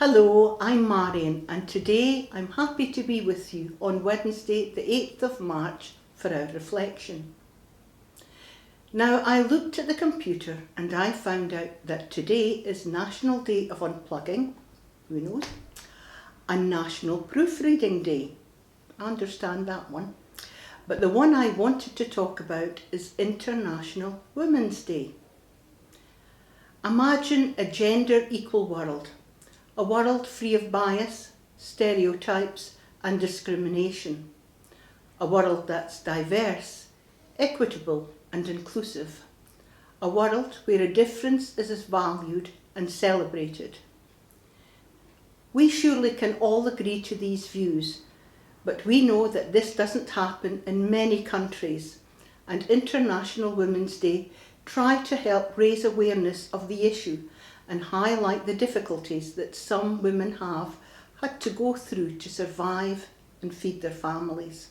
Hello, I'm Marion, and today I'm happy to be with you on Wednesday the 8th of March for our reflection. Now, I looked at the computer and I found out that today is National Day of Unplugging, who knows, and National Proofreading Day. I understand that one. But the one I wanted to talk about is International Women's Day. Imagine a gender equal world. A world free of bias, stereotypes and discrimination. A world that's diverse, equitable and inclusive. A world where a difference is valued and celebrated. We surely can all agree to these views, but we know that this doesn't happen in many countries, and International Women's Day try to help raise awareness of the issue and highlight the difficulties that some women have had to go through to survive and feed their families.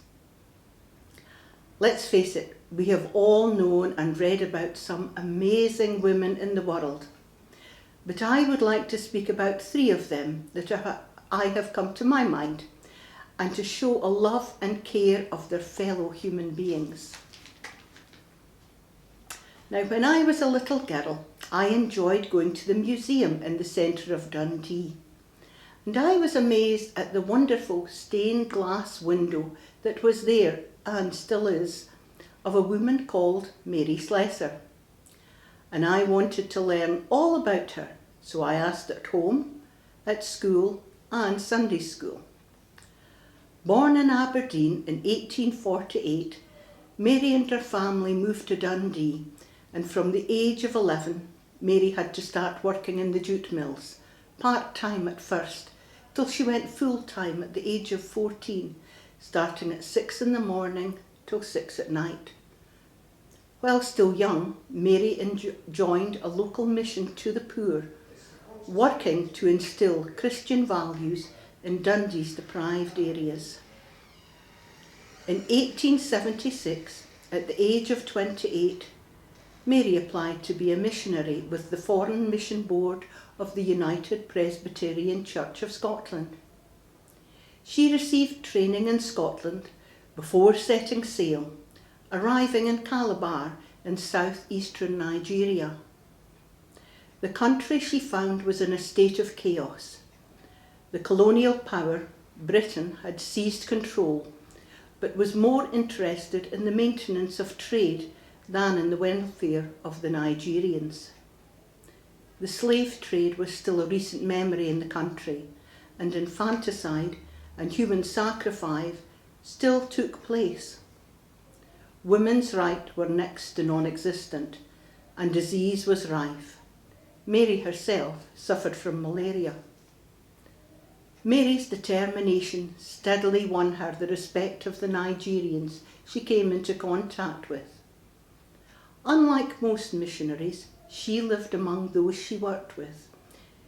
Let's face it, we have all known and read about some amazing women in the world, but I would like to speak about three of them that I have come to my mind, and to show a love and care of their fellow human beings. Now, when I was a little girl, I enjoyed going to the museum in the centre of Dundee. And I was amazed at the wonderful stained glass window that was there, and still is, of a woman called Mary Slessor. And I wanted to learn all about her, so I asked at home, at school and Sunday school. Born in Aberdeen in 1848, Mary and her family moved to Dundee, and from the age of 11, Mary had to start working in the jute mills, part-time at first, till she went full-time at the age of 14, starting at 6 in the morning till 6 at night. While still young, Mary joined a local mission to the poor, working to instil Christian values in Dundee's deprived areas. In 1876, at the age of 28, Mary applied to be a missionary with the Foreign Mission Board of the United Presbyterian Church of Scotland. She received training in Scotland before setting sail, arriving in Calabar in southeastern Nigeria. The country she found was in a state of chaos. The colonial power, Britain, had seized control, but was more interested in the maintenance of trade than in the welfare of the Nigerians. The slave trade was still a recent memory in the country, and infanticide and human sacrifice still took place. Women's rights were next to non-existent, and disease was rife. Mary herself suffered from malaria. Mary's determination steadily won her the respect of the Nigerians she came into contact with. Unlike most missionaries, she lived among those she worked with.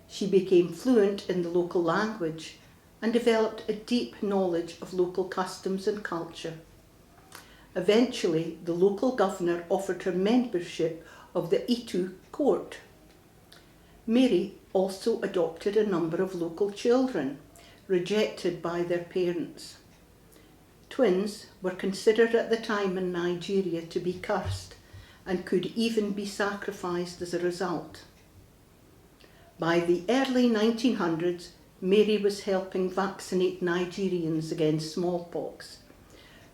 She became fluent in the local language and developed a deep knowledge of local customs and culture. Eventually, the local governor offered her membership of the Itu court. Mary also adopted a number of local children, rejected by their parents. Twins were considered at the time in Nigeria to be cursed, and could even be sacrificed as a result. By the early 1900s, Mary was helping vaccinate Nigerians against smallpox,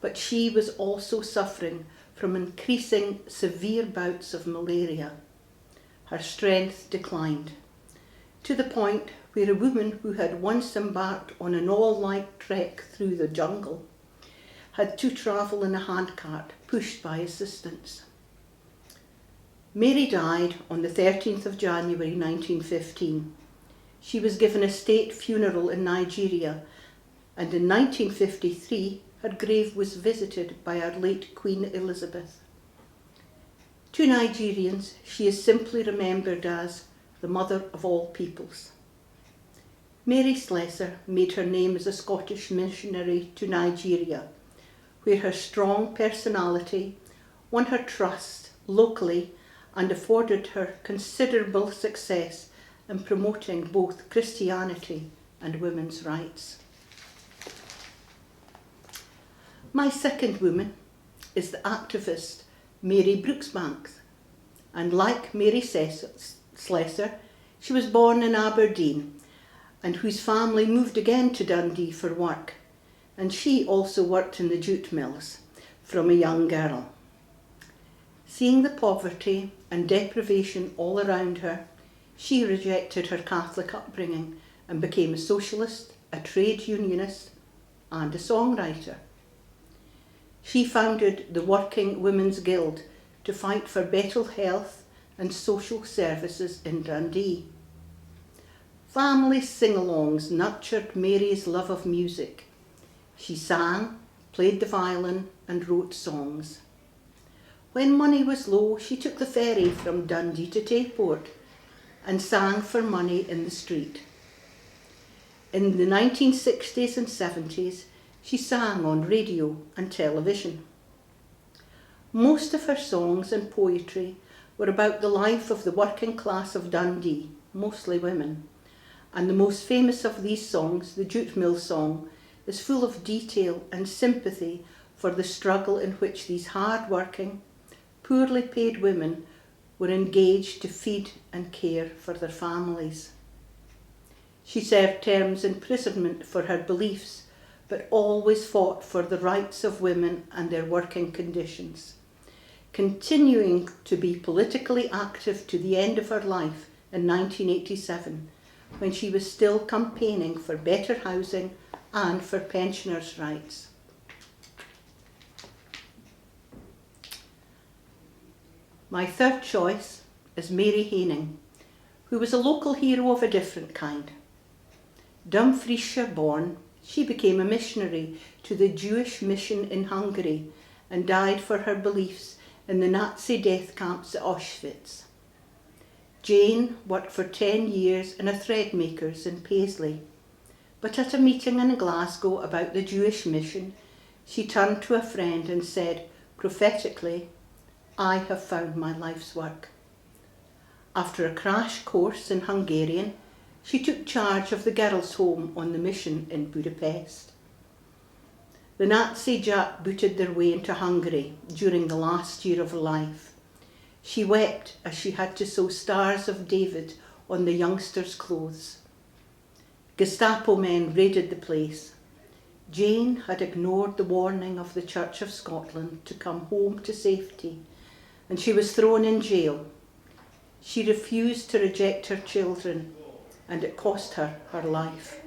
but she was also suffering from increasing severe bouts of malaria. Her strength declined, to the point where a woman who had once embarked on an all-night trek through the jungle had to travel in a handcart pushed by assistants. Mary died on the 13th of January 1915. She was given a state funeral in Nigeria, and in 1953 her grave was visited by our late Queen Elizabeth. To Nigerians, she is simply remembered as the mother of all peoples. Mary Slessor made her name as a Scottish missionary to Nigeria, where her strong personality won her trust locally and afforded her considerable success in promoting both Christianity and women's rights. My second woman is the activist Mary Brooksbanks, and like Mary Slessor, she was born in Aberdeen and whose family moved again to Dundee for work, and she also worked in the jute mills from a young girl. Seeing the poverty and deprivation all around her, she rejected her Catholic upbringing and became a socialist, a trade unionist, and a songwriter. She founded the Working Women's Guild to fight for better health and social services in Dundee. Family sing-alongs nurtured Mary's love of music. She sang, played the violin, and wrote songs. When money was low, she took the ferry from Dundee to Tayport and sang for money in the street. In the 1960s and 70s, she sang on radio and television. Most of her songs and poetry were about the life of the working class of Dundee, mostly women, and the most famous of these songs, the Jute Mill Song, is full of detail and sympathy for the struggle in which these hard-working, poorly paid women were engaged to feed and care for their families. She served terms in imprisonment for her beliefs, but always fought for the rights of women and their working conditions, continuing to be politically active to the end of her life in 1987, when she was still campaigning for better housing and for pensioners' rights. My third choice is Mary Haining, who was a local hero of a different kind. Dumfriesshire born, she became a missionary to the Jewish mission in Hungary and died for her beliefs in the Nazi death camps at Auschwitz. Jane worked for 10 years in a thread maker's in Paisley, but at a meeting in Glasgow about the Jewish mission, she turned to a friend and said, prophetically, "I have found my life's work." After a crash course in Hungarian, she took charge of the girls' home on the mission in Budapest. The Nazi jackbooted their way into Hungary during the last year of her life. She wept as she had to sew stars of David on the youngsters' clothes. Gestapo men raided the place. Jane had ignored the warning of the Church of Scotland to come home to safety, and she was thrown in jail. She refused to reject her children, and it cost her her life.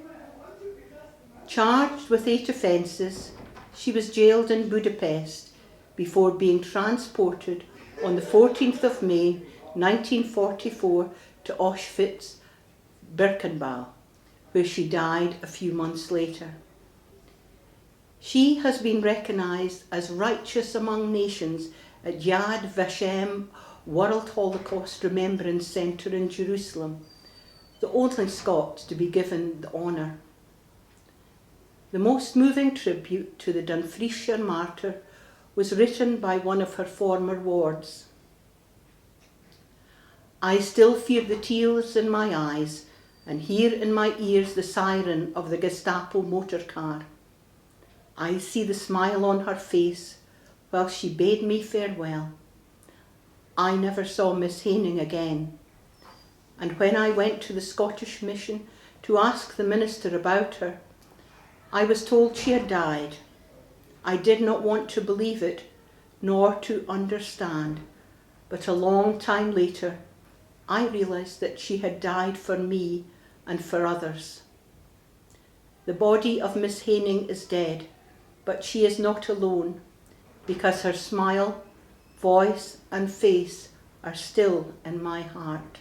Charged with 8 offences, she was jailed in Budapest before being transported on the 14th of May 1944 to Auschwitz-Birkenau, where she died a few months later. She has been recognised as righteous among nations at Yad Vashem World Holocaust Remembrance Centre in Jerusalem, the only Scot to be given the honour. The most moving tribute to the Dumfriesshire martyr was written by one of her former wards. I still feel the tears in my eyes and hear in my ears the siren of the Gestapo motor car. I see the smile on her face while she bade me farewell. I never saw Miss Haining again, and when I went to the Scottish mission to ask the minister about her, I was told she had died. I did not want to believe it, nor to understand, but a long time later, I realised that she had died for me and for others. The body of Miss Haining is dead, but she is not alone, because her smile, voice and face are still in my heart.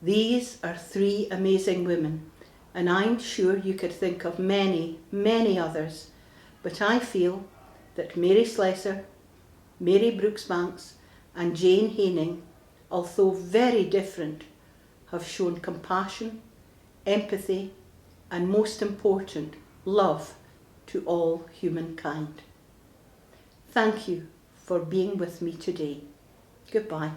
These are 3 amazing women, and I'm sure you could think of many, many others, but I feel that Mary Slessor, Mary Brooksbanks and Jane Haining, although very different, have shown compassion, empathy and most important, love to all humankind. Thank you for being with me today. Goodbye.